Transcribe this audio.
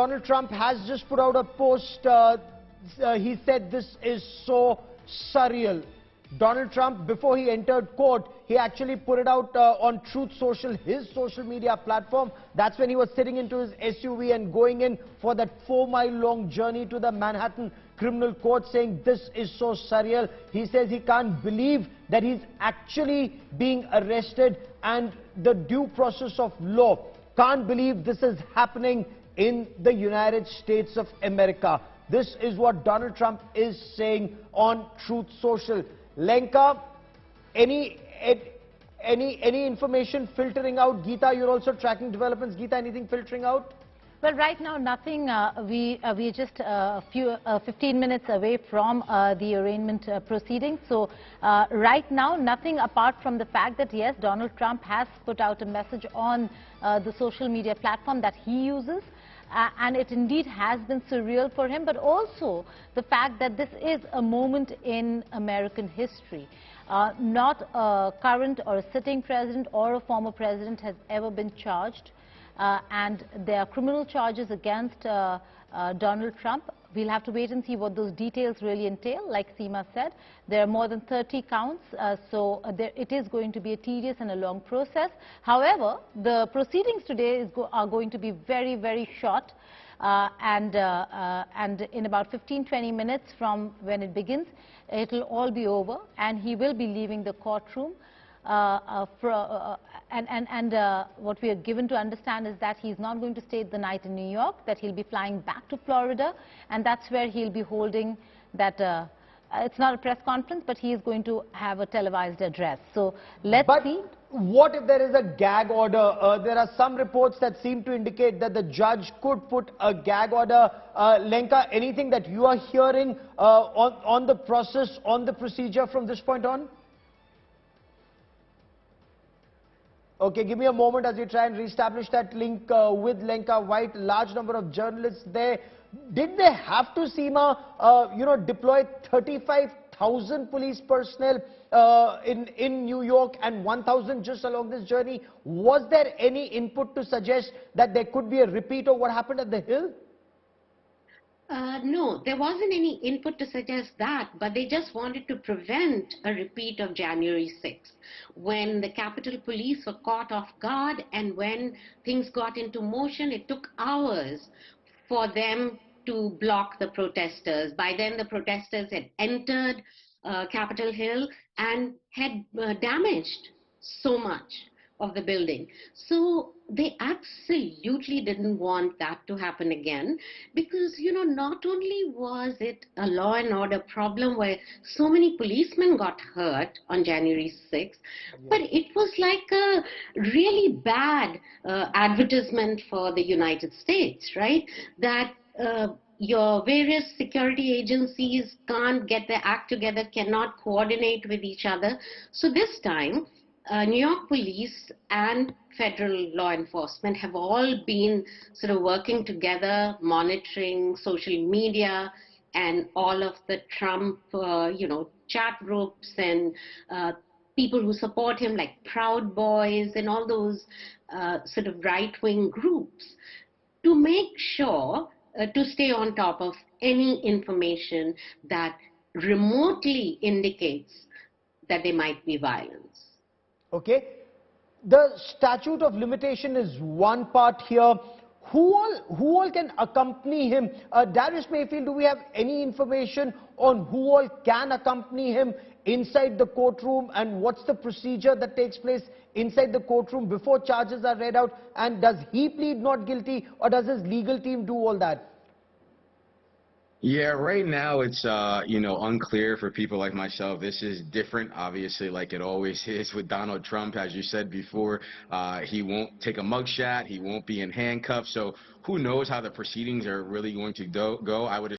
Donald Trump has just put out a post. He said this is so surreal. Donald Trump, before he entered court, he actually put it out on Truth Social, his social media platform. That's when he was sitting into his SUV and going in for that 4-mile-long journey to the Manhattan criminal court, saying this is so surreal. He says he can't believe that he's actually being arrested and the due process of law. Can't believe this is happening in the United States of America. This is what Donald Trump is saying on Truth Social. Lenka, any information filtering out? Geeta, you're also tracking developments. Geeta, anything filtering out? Well, right now, nothing. We're just 15 minutes away from the arraignment proceedings. So, right now, nothing apart from the fact that, yes, Donald Trump has put out a message on the social media platform that he uses. And it indeed has been surreal for him, but also the fact that this is a moment in American history. Not a current or a sitting president or a former president has ever been charged. And there are criminal charges against Donald Trump. We'll have to wait and see what those details really entail. Like Seema said, there are more than 30 counts, so it is going to be a tedious and a long process. However, the proceedings today are going to be very, very short, and in about 15-20 minutes from when it begins, it will all be over, and he will be leaving the courtroom. What we are given to understand is that he's not going to stay the night in New York, that he'll be flying back to Florida, and that's where he'll be holding that, it's not a press conference, but he is going to have a televised address. So let's see. What if there is a gag order? There are some reports that seem to indicate that the judge could put a gag order. Lenka, anything that you are hearing on the process, on the procedure from this point on? Okay, give me a moment as we try and reestablish that link with Lenka White. Large number of journalists there. Did they have to, Seema, deploy 35,000 police personnel in New York and 1,000 just along this journey? Was there any input to suggest that there could be a repeat of what happened at the Hill? No, there wasn't any input to suggest that, but they just wanted to prevent a repeat of January 6th, when the Capitol Police were caught off guard, and when things got into motion, it took hours for them to block the protesters. By then, the protesters had entered Capitol Hill and had damaged so much of the building. So they absolutely didn't want that to happen again, because, not only was it a law and order problem where so many policemen got hurt on January 6th, but it was like a really bad advertisement for the United States, right? That your various security agencies can't get their act together, cannot coordinate with each other. So this time, New York police and federal law enforcement have all been sort of working together, monitoring social media and all of the Trump, chat groups and people who support him, like Proud Boys and all those sort of right-wing groups, to make sure to stay on top of any information that remotely indicates that there might be violence. Okay, the statute of limitation is one part here. Who all can accompany him? Darius Mayfield, do we have any information on who all can accompany him inside the courtroom, and what's the procedure that takes place inside the courtroom before charges are read out? And does he plead not guilty, or does his legal team do all that? Yeah, right now it's, unclear for people like myself. This is different, obviously, like it always is with Donald Trump. As you said before, he won't take a mugshot. He won't be in handcuffs. So who knows how the proceedings are really going to go. I would